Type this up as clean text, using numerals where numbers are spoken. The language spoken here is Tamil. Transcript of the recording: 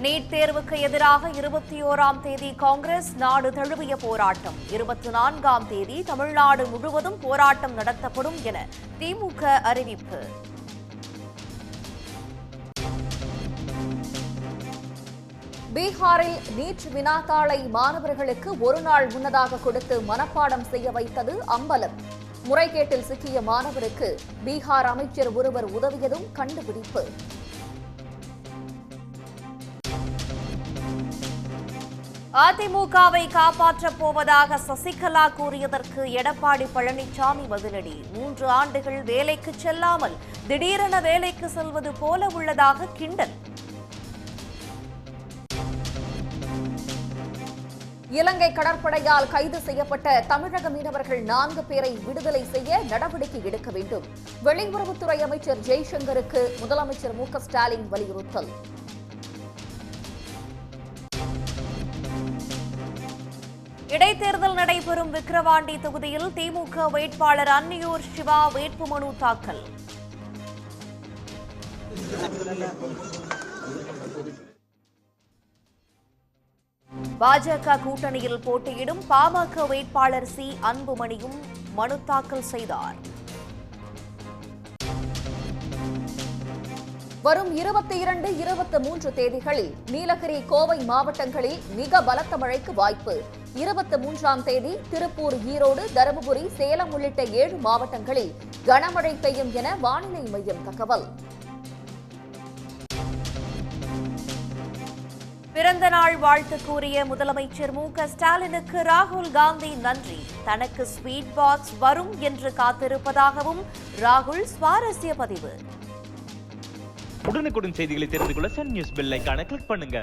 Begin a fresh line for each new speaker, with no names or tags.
நீட் தேர்வுக்கு எதிராக 21ஆம் தேதி காங்கிரஸ் நாடு தழுவிய போராட்டம், 24ஆம் தேதி தமிழ்நாடு முழுவதும் போராட்டம் நடத்தப்படும் என திமுக அறிவிப்பு. பீகாரில் நீட் வினாத்தாளை மாணவர்களுக்கு ஒரு நாள் முன்னதாக கொடுத்து மனப்பாடம் செய்ய வைத்தது அம்பலம். முறைகேட்டில் சிக்கிய மாணவருக்கு பீகார் அமைச்சர் ஒருவர் உதவியதும் கண்டுபிடிப்பு. அதிமுகவை காப்பாற்றப் போவதாக சசிகலா கூறியதற்கு எடப்பாடி பழனிசாமி பதிலடி. 3 ஆண்டுகள் வேலைக்கு செல்லாமல் திடீரென வேலைக்கு செல்வது போல உள்ளதாக கிண்டல். இலங்கை கடற்படையால் கைது செய்யப்பட்ட தமிழக மீனவர்கள் 4 பேரை விடுதலை செய்ய நடவடிக்கை எடுக்க வேண்டும். வெளியுறவுத்துறை அமைச்சர் ஜெய்சங்கருக்கு முதலமைச்சர் மு.க.ஸ்டாலின் வலியுறுத்தல். இடைத்தேர்தல் நடைபெறும் விக்கிரவாண்டி தொகுதியில் திமுக வேட்பாளர் அன்னியூர் சிவா வேட்புமனு தாக்கல். பாஜக கூட்டணியில் போட்டியிடும் பாமக வேட்பாளர் சி. அன்புமணியும் மனு தாக்கல் செய்தார். வரும் 22, 23 தேதிகளில் நீலகிரி, கோவை மாவட்டங்களில் மிக பலத்த மழைக்கு வாய்ப்பு. 23ஆம் தேதி திருப்பூர், ஈரோடு, தருமபுரி, சேலம் உள்ளிட்ட 7 மாவட்டங்களில் கனமழை பெய்யும் என வானிலை மையம் தகவல். பிறந்த நாள் வாழ்த்து கூறிய முதலமைச்சர் மு.க.ஸ்டாலினுக்கு ராகுல் காந்தி நன்றி. தனக்கு ஸ்வீட் பாக்ஸ் வரும் என்று காத்திருப்பதாகவும் ராகுல் சுவாரஸ்ய பதிவு.
உடனுக்குடன் செய்திகளை தெரிந்து கொள்ள சன் நியூஸ் பெல் ஐகானை கிளிக் பண்ணுங்க.